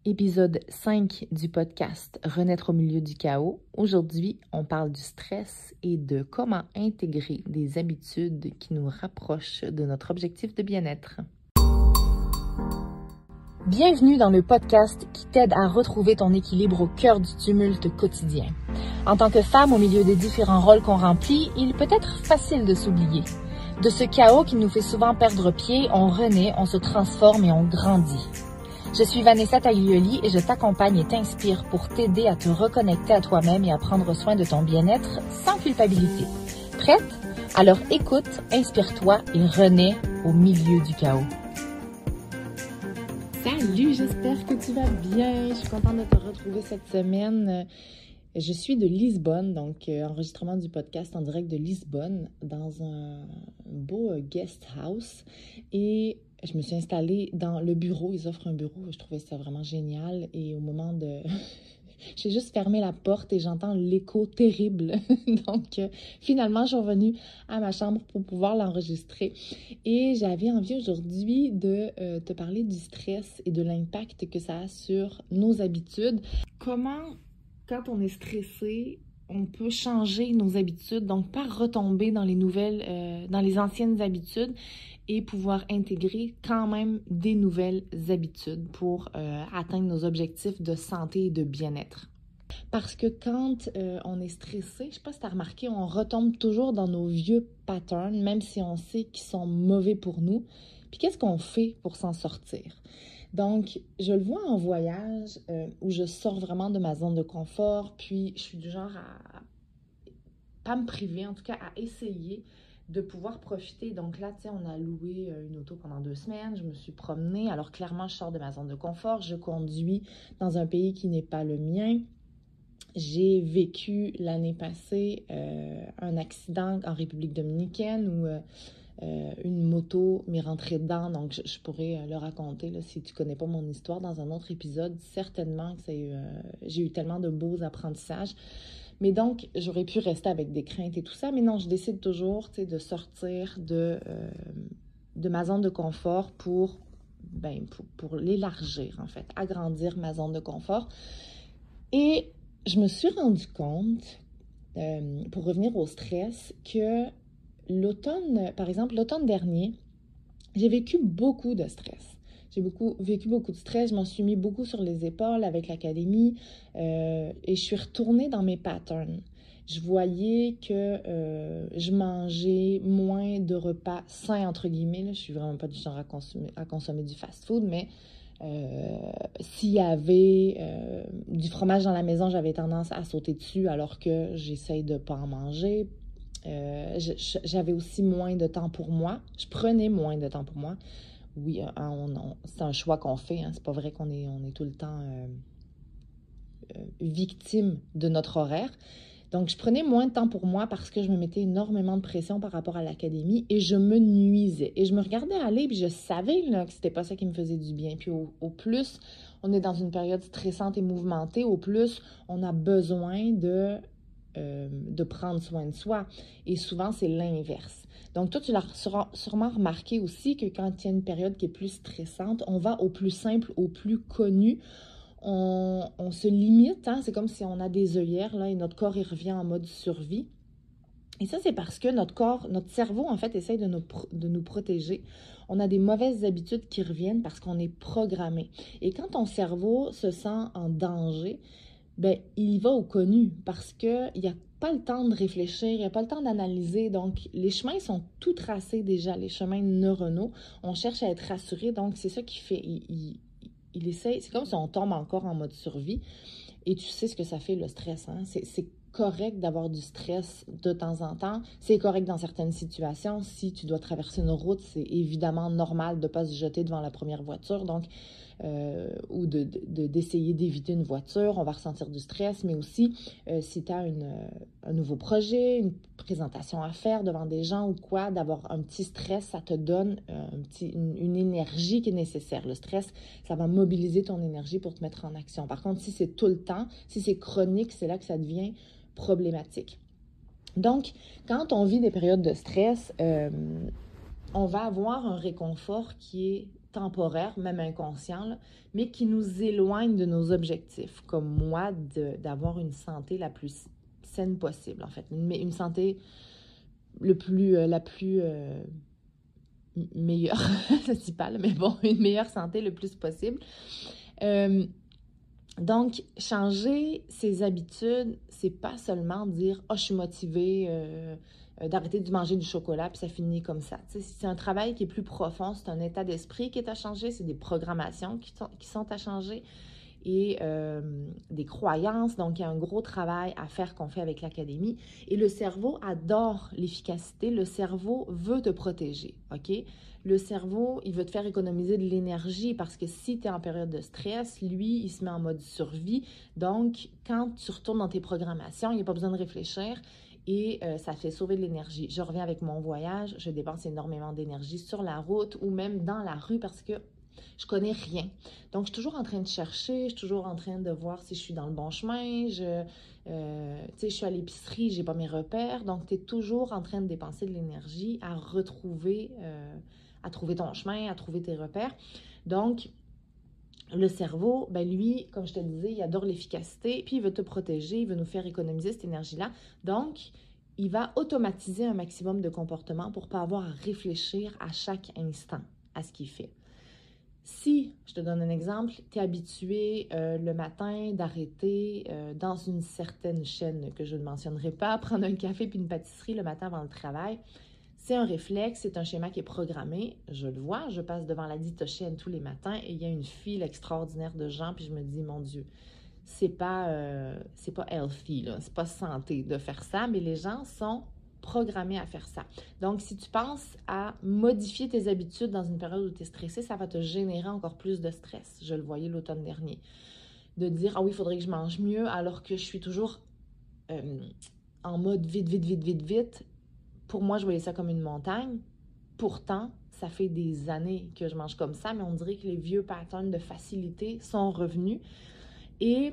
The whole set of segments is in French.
Épisode 5 du podcast Renaître au milieu du chaos. Aujourd'hui, on parle du stress et de comment intégrer des habitudes qui nous rapprochent de notre objectif de bien-être. Bienvenue dans le podcast qui t'aide à retrouver ton équilibre au cœur du tumulte quotidien. En tant que femme au milieu des différents rôles qu'on remplit, il peut être facile de s'oublier. De ce chaos qui nous fait souvent perdre pied, on renaît, on se transforme et on grandit. Je suis Vanessa Taglioli et je t'accompagne et t'inspire pour t'aider à te reconnecter à toi-même et à prendre soin de ton bien-être sans culpabilité. Prête? Alors écoute, inspire-toi et renais au milieu du chaos. Salut, j'espère que tu vas bien. Je suis contente de te retrouver cette semaine. Je suis de Lisbonne, donc enregistrement du podcast en direct de Lisbonne dans un beau guest house et je me suis installée dans le bureau. Ils offrent un bureau, je trouvais ça vraiment génial et au moment de... J'ai juste fermé la porte et j'entends l'écho terrible. Donc, finalement, je suis revenue à ma chambre pour pouvoir l'enregistrer. Et j'avais envie aujourd'hui de te parler du stress et de l'impact que ça a sur nos habitudes. Comment, quand on est stressé, on peut changer nos habitudes, donc pas retomber dans dans les anciennes habitudes et pouvoir intégrer quand même des nouvelles habitudes pour atteindre nos objectifs de santé et de bien-être. Parce que quand on est stressé, je ne sais pas si tu as remarqué, on retombe toujours dans nos vieux patterns, même si on sait qu'ils sont mauvais pour nous. Puis qu'est-ce qu'on fait pour s'en sortir? Donc, je le vois en voyage où je sors vraiment de ma zone de confort, puis je suis du genre à pas me priver, en tout cas à essayer de pouvoir profiter. Donc là, tu sais, on a loué une auto pendant 2 semaines, je me suis promenée. Alors clairement, je sors de ma zone de confort, je conduis dans un pays qui n'est pas le mien. J'ai vécu l'année passée un accident en République dominicaine où une moto m'est rentrée dedans, donc je pourrais le raconter là, si tu connais pas mon histoire dans un autre épisode. Certainement que j'ai eu tellement de beaux apprentissages. Mais donc, j'aurais pu rester avec des craintes et tout ça, mais non, je décide toujours de sortir de ma zone de confort pour l'élargir, en fait, agrandir ma zone de confort. Et je me suis rendu compte, pour revenir au stress, que par exemple, l'automne dernier, j'ai vécu beaucoup de stress. J'ai vécu beaucoup de stress, je m'en suis mis beaucoup sur les épaules avec l'académie et je suis retournée dans mes patterns. Je voyais que je mangeais moins de repas sains, entre guillemets. Là. Je suis vraiment pas du genre à consommer du fast-food, mais s'il y avait du fromage dans la maison, j'avais tendance à sauter dessus alors que j'essaye de ne pas en manger. J'avais aussi moins de temps pour moi. Je prenais moins de temps pour moi. Oui, c'est un choix qu'on fait. Hein. C'est pas vrai qu'on est tout le temps victime de notre horaire. Donc, je prenais moins de temps pour moi parce que je me mettais énormément de pression par rapport à l'académie et je me nuisais. Et je me regardais aller puis je savais là, que c'était pas ça qui me faisait du bien. Puis au plus, on est dans une période stressante et mouvementée, au plus, on a besoin de prendre soin de soi. Et souvent, c'est l'inverse. Donc, toi, tu l'as sûrement remarqué aussi que quand il y a une période qui est plus stressante, on va au plus simple, au plus connu. On se limite, hein? C'est comme si on a des œillères là, et notre corps il revient en mode survie. Et ça, c'est parce que notre cerveau, en fait, essaye de nous protéger. On a des mauvaises habitudes qui reviennent parce qu'on est programmé. Et quand ton cerveau se sent en danger, ben, il va au connu parce qu'il n'y a pas le temps de réfléchir, il n'y a pas le temps d'analyser. Donc, les chemins sont tout tracés déjà, les chemins neuronaux. On cherche à être rassuré, donc c'est ça qui fait. Il essaie, c'est comme si on tombe encore en mode survie. Et tu sais ce que ça fait, le stress. Hein? C'est correct d'avoir du stress de temps en temps. C'est correct dans certaines situations. Si tu dois traverser une route, c'est évidemment normal de ne pas se jeter devant la première voiture. Donc, ou d'essayer d'éviter une voiture, on va ressentir du stress, mais aussi si tu as un nouveau projet, une présentation à faire devant des gens ou quoi, d'avoir un petit stress, ça te donne une énergie qui est nécessaire. Le stress, ça va mobiliser ton énergie pour te mettre en action. Par contre, si c'est tout le temps, si c'est chronique, c'est là que ça devient problématique. Donc, quand on vit des périodes de stress, on va avoir un réconfort qui est temporaires, même inconscients, là, mais qui nous éloignent de nos objectifs, comme moi, d'avoir une santé la plus saine possible, en fait. Une santé la plus meilleure, ça ne dit pas, là, mais bon, une meilleure santé le plus possible. Donc, changer ses habitudes, c'est pas seulement dire « Ah, je suis motivée d'arrêter de manger du chocolat, puis ça finit comme ça. » C'est un travail qui est plus profond, c'est un état d'esprit qui est à changer, c'est des programmations qui sont à changer et des croyances. Donc, il y a un gros travail à faire qu'on fait avec l'Académie. Et le cerveau adore l'efficacité. Le cerveau veut te protéger, OK? Le cerveau, il veut te faire économiser de l'énergie parce que si tu es en période de stress, lui, il se met en mode survie. Donc, quand tu retournes dans tes programmations, il n'y a pas besoin de réfléchir et ça fait sauver de l'énergie. Je reviens avec mon voyage, je dépense énormément d'énergie sur la route ou même dans la rue parce que je connais rien. Donc, je suis toujours en train de chercher, je suis toujours en train de voir si je suis dans le bon chemin. Je suis à l'épicerie, je n'ai pas mes repères. Donc, tu es toujours en train de dépenser de l'énergie à retrouver, à trouver ton chemin, à trouver tes repères. Donc, le cerveau, ben lui, comme je te disais, il adore l'efficacité, puis il veut te protéger, il veut nous faire économiser cette énergie-là. Donc, il va automatiser un maximum de comportements pour ne pas avoir à réfléchir à chaque instant à ce qu'il fait. Si, je te donne un exemple, tu es habitué le matin d'arrêter dans une certaine chaîne que je ne mentionnerai pas, prendre un café puis une pâtisserie le matin avant le travail, c'est un réflexe, c'est un schéma qui est programmé. Je le vois, je passe devant la dite chaîne tous les matins et il y a une file extraordinaire de gens puis je me dis, mon Dieu, c'est pas healthy, là, c'est pas santé de faire ça, mais les gens sont programmé à faire ça. Donc, si tu penses à modifier tes habitudes dans une période où tu es stressé, ça va te générer encore plus de stress. Je le voyais l'automne dernier. De dire, ah oui, il faudrait que je mange mieux alors que je suis toujours en mode vite, vite, vite, vite, vite. Pour moi, je voyais ça comme une montagne. Pourtant, ça fait des années que je mange comme ça, mais on dirait que les vieux patterns de facilité sont revenus. Et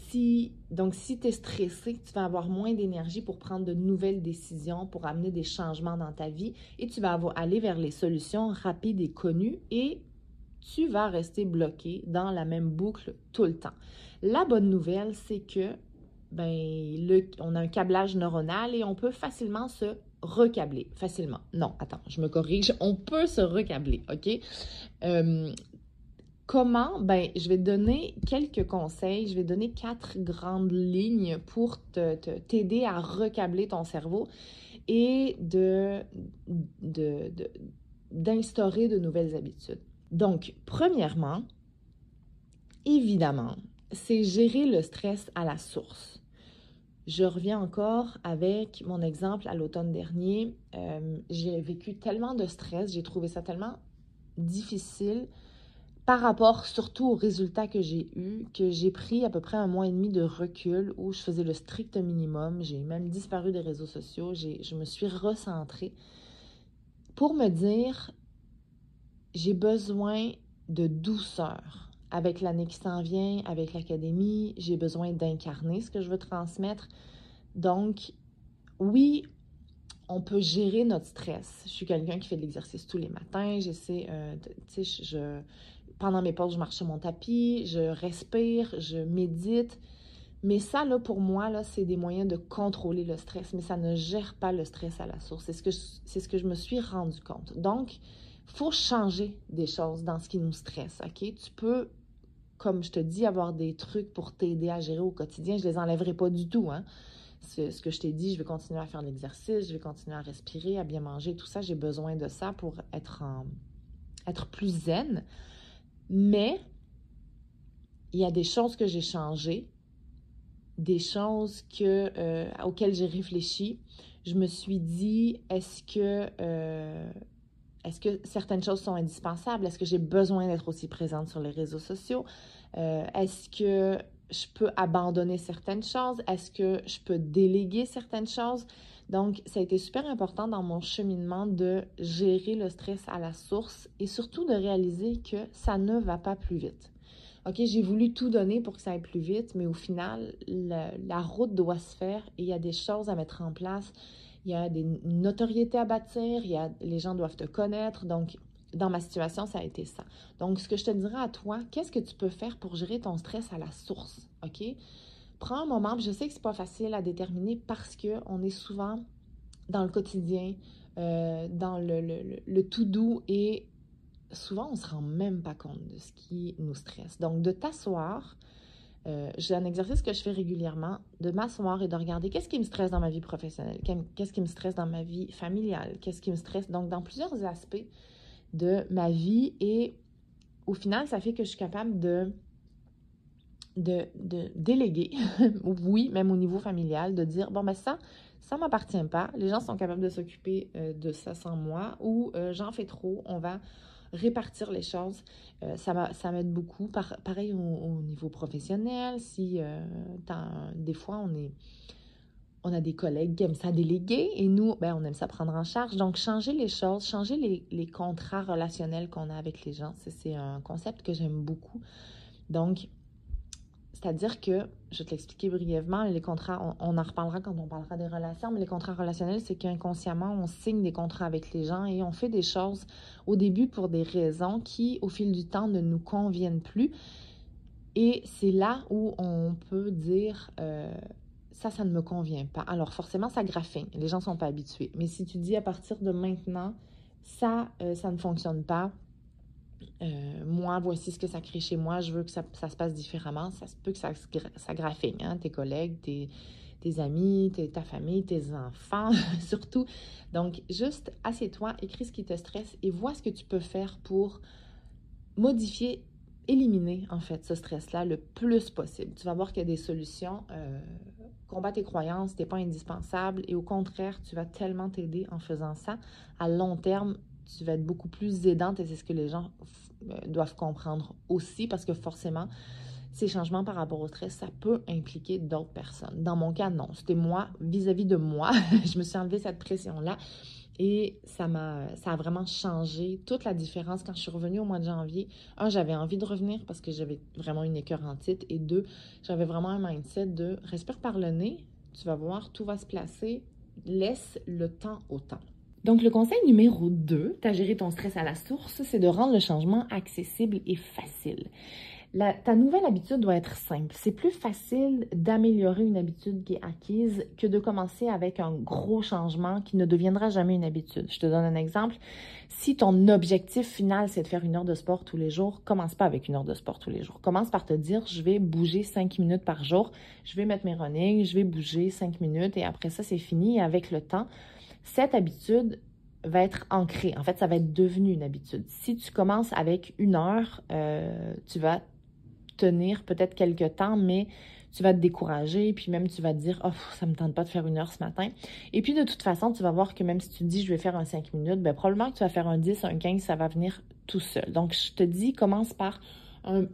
si tu es stressé, tu vas avoir moins d'énergie pour prendre de nouvelles décisions, pour amener des changements dans ta vie et tu vas aller vers les solutions rapides et connues et tu vas rester bloqué dans la même boucle tout le temps. La bonne nouvelle, c'est que on a un câblage neuronal et on peut facilement se recabler. Facilement. Non, attends, je me corrige. On peut se recabler, OK? Comment? Ben, je vais te donner quelques conseils. Je vais donner 4 grandes lignes pour t'aider à recabler ton cerveau et d'instaurer de nouvelles habitudes. Donc, premièrement, évidemment, c'est gérer le stress à la source. Je reviens encore avec mon exemple à l'automne dernier. J'ai vécu tellement de stress, j'ai trouvé ça tellement difficile par rapport surtout aux résultats que j'ai eus, que j'ai pris à peu près 1 mois et demi de recul où je faisais le strict minimum. J'ai même disparu des réseaux sociaux. Je me suis recentrée pour me dire, j'ai besoin de douceur. Avec l'année qui s'en vient, avec l'Académie, j'ai besoin d'incarner ce que je veux transmettre. Donc, oui, on peut gérer notre stress. Je suis quelqu'un qui fait de l'exercice tous les matins. J'essaie, pendant mes pauses, je marche sur mon tapis, je respire, je médite. Mais ça, là, pour moi, là, c'est des moyens de contrôler le stress, mais ça ne gère pas le stress à la source. C'est ce que je me suis rendu compte. Donc, il faut changer des choses dans ce qui nous stresse, OK? Tu peux, comme je te dis, avoir des trucs pour t'aider à gérer au quotidien. Je ne les enlèverai pas du tout, hein? Ce que je t'ai dit, je vais continuer à faire de l'exercice, je vais continuer à respirer, à bien manger, tout ça, j'ai besoin de ça pour être plus zen. Mais il y a des choses que j'ai changées, des choses auxquelles j'ai réfléchi. Je me suis dit, est-ce que certaines choses sont indispensables? Est-ce que j'ai besoin d'être aussi présente sur les réseaux sociaux? Est-ce que je peux abandonner certaines choses? Est-ce que je peux déléguer certaines choses? Donc, ça a été super important dans mon cheminement de gérer le stress à la source et surtout de réaliser que ça ne va pas plus vite. OK, j'ai voulu tout donner pour que ça aille plus vite, mais au final, la route doit se faire et il y a des choses à mettre en place. il y a une notoriété à bâtir, les gens doivent te connaître. Donc, dans ma situation, ça a été ça. Donc, ce que je te dirais à toi, qu'est-ce que tu peux faire pour gérer ton stress à la source, OK? Prends un moment, puis je sais que c'est pas facile à déterminer parce qu'on est souvent dans le quotidien, dans le tout doux et souvent, on ne se rend même pas compte de ce qui nous stresse. Donc, de t'asseoir, j'ai un exercice que je fais régulièrement, de m'asseoir et de regarder qu'est-ce qui me stresse dans ma vie professionnelle, qu'est-ce qui me stresse dans ma vie familiale, qu'est-ce qui me stresse, donc dans plusieurs aspects de ma vie. Et au final, ça fait que je suis capable de déléguer, oui, même au niveau familial, de dire, bon, ben ça ne m'appartient pas, les gens sont capables de s'occuper de ça sans moi, ou j'en fais trop, on va répartir les choses. Ça m'aide beaucoup. Pareil au niveau professionnel, si des fois on a des collègues qui aiment ça déléguer et nous, ben, on aime ça prendre en charge. Donc, changer les choses, changer les contrats relationnels qu'on a avec les gens, c'est un concept que j'aime beaucoup. Donc, c'est-à-dire que, je vais te l'expliquer brièvement, les contrats, on en reparlera quand on parlera des relations, mais les contrats relationnels, c'est qu'inconsciemment, on signe des contrats avec les gens et on fait des choses au début pour des raisons qui, au fil du temps, ne nous conviennent plus. Et c'est là où on peut dire ça ne me convient pas. Alors, forcément, ça graffine. Les gens ne sont pas habitués. Mais si tu dis à partir de maintenant, ça ne fonctionne pas, moi, voici ce que ça crée chez moi, je veux que ça se passe différemment, ça se peut que ça graffine, hein, tes collègues, tes amis, ta famille, tes enfants, surtout. Donc, juste assieds-toi, écris ce qui te stresse et vois ce que tu peux faire pour modifier, éliminer, en fait, ce stress-là le plus possible. Tu vas voir qu'il y a des solutions. Combat tes croyances, tu n'es pas indispensable et au contraire, tu vas tellement t'aider en faisant ça. À long terme, tu vas être beaucoup plus aidante et c'est ce que les gens doivent comprendre aussi parce que forcément, ces changements par rapport au stress, ça peut impliquer d'autres personnes. Dans mon cas, non. C'était moi, vis-à-vis de moi. Je me suis enlevé cette pression-là et ça a vraiment changé toute la différence quand je suis revenue au mois de janvier. Un, j'avais envie de revenir parce que j'avais vraiment une écœurantite et deux, j'avais vraiment un mindset de respire par le nez, tu vas voir, tout va se placer, laisse le temps au temps. Donc, le conseil numéro 2, tu as géré ton stress à la source, c'est de rendre le changement accessible et facile. Ta nouvelle habitude doit être simple. C'est plus facile d'améliorer une habitude qui est acquise que de commencer avec un gros changement qui ne deviendra jamais une habitude. Je te donne un exemple. Si ton objectif final, c'est de faire 1 heure de sport tous les jours, commence pas avec 1 heure de sport tous les jours. Commence par te dire, je vais bouger 5 minutes par jour, je vais mettre mes runnings, je vais bouger 5 minutes et après ça, c'est fini. Et avec le temps, cette habitude va être ancrée. En fait, ça va être devenu une habitude. Si tu commences avec 1 heure, tu vas tenir peut-être quelques temps, mais tu vas te décourager, puis même tu vas te dire « Oh, ça me tente pas de faire 1 heure ce matin. » Et puis de toute façon, tu vas voir que même si tu te dis « Je vais faire un 5 minutes », bien probablement que tu vas faire un 10, un 15, ça va venir tout seul. Donc, je te dis, commence par un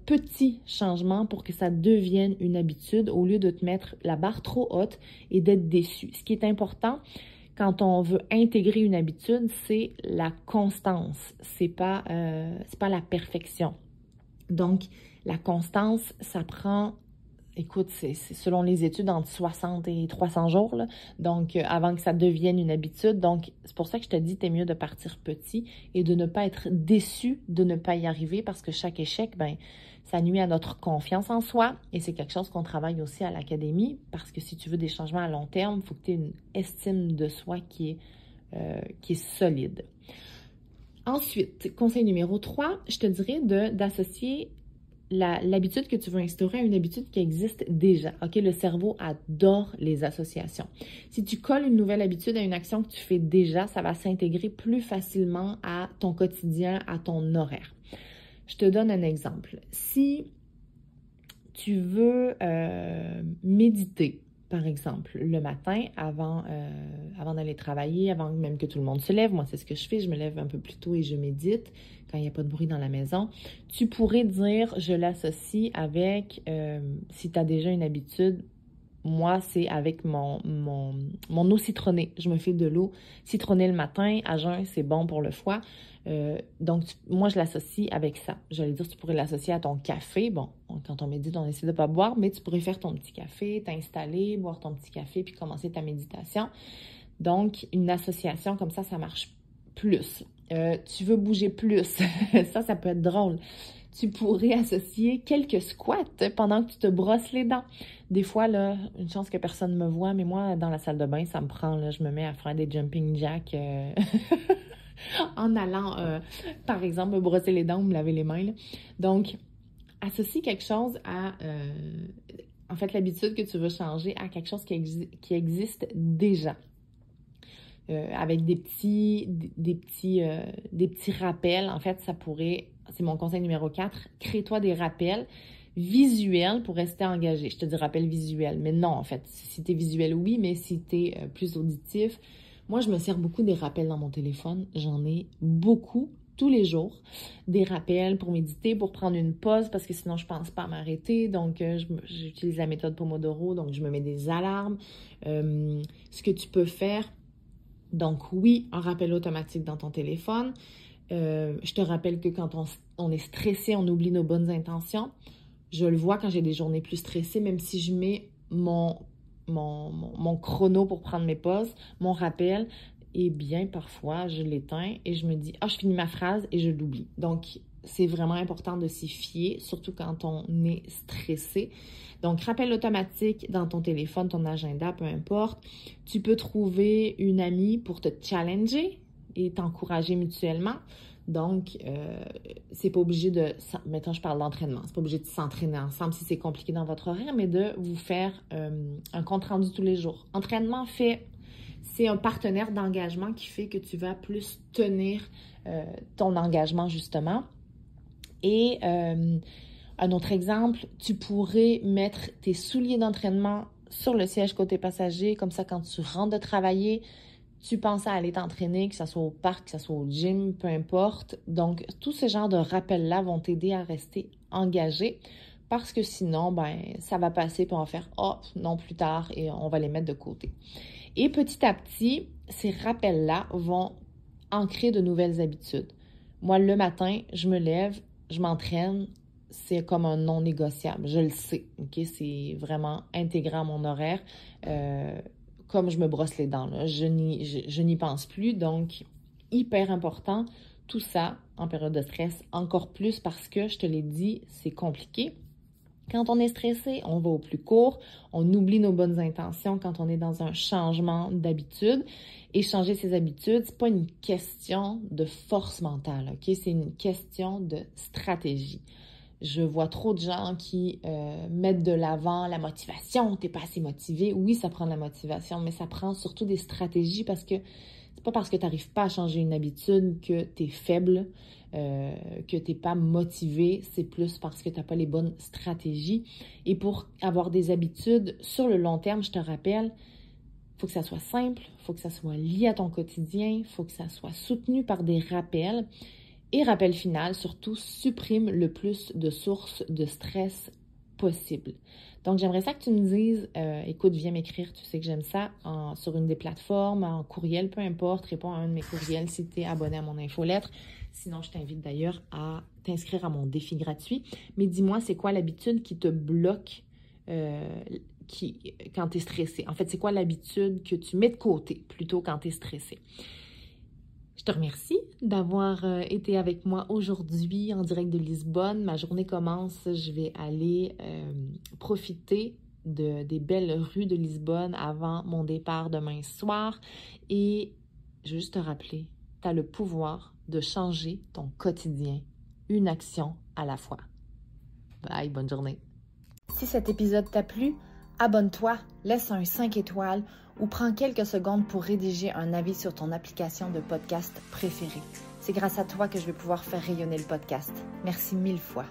petit changement pour que ça devienne une habitude au lieu de te mettre la barre trop haute et d'être déçu. Ce qui est important, quand on veut intégrer une habitude, c'est la constance, c'est pas la perfection. Donc, la constance, ça prend, écoute, c'est selon les études, entre 60 et 300 jours, là. Donc, avant que ça devienne une habitude. Donc, c'est pour ça que je te dis, t'es mieux de partir petit et de ne pas être déçu de ne pas y arriver parce que chaque échec, ben, ça nuit à notre confiance en soi et c'est quelque chose qu'on travaille aussi à l'académie parce que si tu veux des changements à long terme, il faut que tu aies une estime de soi qui est solide. Ensuite, conseil numéro 3, je te dirais d'associer l'habitude que tu veux instaurer à une habitude qui existe déjà. OK, le cerveau adore les associations. Si tu colles une nouvelle habitude à une action que tu fais déjà, ça va s'intégrer plus facilement à ton quotidien, à ton horaire. Je te donne un exemple. Si tu veux méditer, par exemple, le matin, avant d'aller travailler, avant même que tout le monde se lève. Moi, c'est ce que je fais. Je me lève un peu plus tôt et je médite quand il n'y a pas de bruit dans la maison. Tu pourrais dire, je l'associe avec, si tu as déjà une habitude, moi, c'est avec mon eau citronnée. Je me fais de l'eau citronnée le matin. À jeun, c'est bon pour le foie. Donc, moi, je l'associe avec ça. J'allais dire, tu pourrais l'associer à ton café. Bon, quand on médite, on essaie de ne pas boire, mais tu pourrais faire ton petit café, t'installer, boire ton petit café, puis commencer ta méditation. Donc, une association comme ça marche plus. Tu veux bouger plus. Ça peut être drôle. Tu pourrais associer quelques squats pendant que tu te brosses les dents. Des fois, là, une chance que personne ne me voit, mais moi, dans la salle de bain, ça me prend, là, je me mets à faire des jumping jacks en allant, par exemple, me brosser les dents ou me laver les mains, là. Donc, associe quelque chose à, en fait, l'habitude que tu veux changer à quelque chose qui existe déjà. Avec des petits rappels. En fait, ça pourrait, c'est mon conseil numéro 4, crée-toi des rappels visuels pour rester engagé. Je te dis rappel visuel, mais non, en fait. Si tu es visuel, oui, mais si tu es plus auditif, moi, je me sers beaucoup des rappels dans mon téléphone. J'en ai beaucoup tous les jours. Des rappels pour méditer, pour prendre une pause, parce que sinon, je pense pas à m'arrêter. Donc, j'utilise la méthode Pomodoro, donc je me mets des alarmes. Ce que tu peux faire, donc oui, un rappel automatique dans ton téléphone. Je te rappelle que quand on est stressé, on oublie nos bonnes intentions. Je le vois quand j'ai des journées plus stressées, même si je mets mon chrono pour prendre mes pauses, mon rappel, eh bien, parfois, je l'éteins et je me dis « Ah, je finis ma phrase » et je l'oublie. Donc, c'est vraiment important de s'y fier, surtout quand on est stressé. Donc, rappel automatique dans ton téléphone, ton agenda, peu importe. Tu peux trouver une amie pour te challenger et t'encourager mutuellement. Donc, c'est pas obligé de... Maintenant, je parle d'entraînement. C'est pas obligé de s'entraîner ensemble si c'est compliqué dans votre horaire, mais de vous faire un compte-rendu tous les jours. Entraînement c'est un partenaire d'engagement qui fait que tu vas plus tenir ton engagement, justement. Et un autre exemple, tu pourrais mettre tes souliers d'entraînement sur le siège côté passager. Comme ça, quand tu rentres de travailler, tu penses à aller t'entraîner, que ce soit au parc, que ce soit au gym, peu importe. Donc, tous ces genres de rappels-là vont t'aider à rester engagé parce que sinon, ça va passer puis on va faire « Oh, non, plus tard » et on va les mettre de côté. Et petit à petit, ces rappels-là vont ancrer de nouvelles habitudes. Moi, le matin, je me lève, je m'entraîne, c'est comme un non négociable. Je le sais, OK? C'est vraiment intégré à mon horaire. Comme je me brosse les dents, là, je n'y pense plus. Donc, hyper important, tout ça en période de stress, encore plus parce que, je te l'ai dit, c'est compliqué. Quand on est stressé, on va au plus court, on oublie nos bonnes intentions quand on est dans un changement d'habitude. Et changer ses habitudes, c'est pas une question de force mentale, OK? C'est une question de stratégie. Je vois trop de gens qui mettent de l'avant la motivation. T'es pas assez motivé. Oui, ça prend de la motivation, mais ça prend surtout des stratégies parce que c'est pas parce que tu n'arrives pas à changer une habitude que tu es faible, que tu n'es pas motivé. C'est plus parce que tu n'as pas les bonnes stratégies. Et pour avoir des habitudes sur le long terme, je te rappelle, il faut que ça soit simple, il faut que ça soit lié à ton quotidien, il faut que ça soit soutenu par des rappels. Et rappel final, surtout, supprime le plus de sources de stress possible. Donc, j'aimerais ça que tu me dises, écoute, viens m'écrire, tu sais que j'aime ça, sur une des plateformes, en courriel, peu importe, réponds à un de mes courriels si tu es abonné à mon infolettre. Sinon, je t'invite d'ailleurs à t'inscrire à mon défi gratuit. Mais dis-moi, c'est quoi l'habitude qui te bloque quand tu es stressé? En fait, c'est quoi l'habitude que tu mets de côté plutôt quand tu es stressé? Je te remercie d'avoir été avec moi aujourd'hui en direct de Lisbonne. Ma journée commence, je vais aller profiter des belles rues de Lisbonne avant mon départ demain soir. Et je veux juste te rappeler, tu as le pouvoir de changer ton quotidien, une action à la fois. Bye, bonne journée. Si cet épisode t'a plu, abonne-toi, laisse un 5 étoiles ou prends quelques secondes pour rédiger un avis sur ton application de podcast préférée. C'est grâce à toi que je vais pouvoir faire rayonner le podcast. Merci 1000 fois.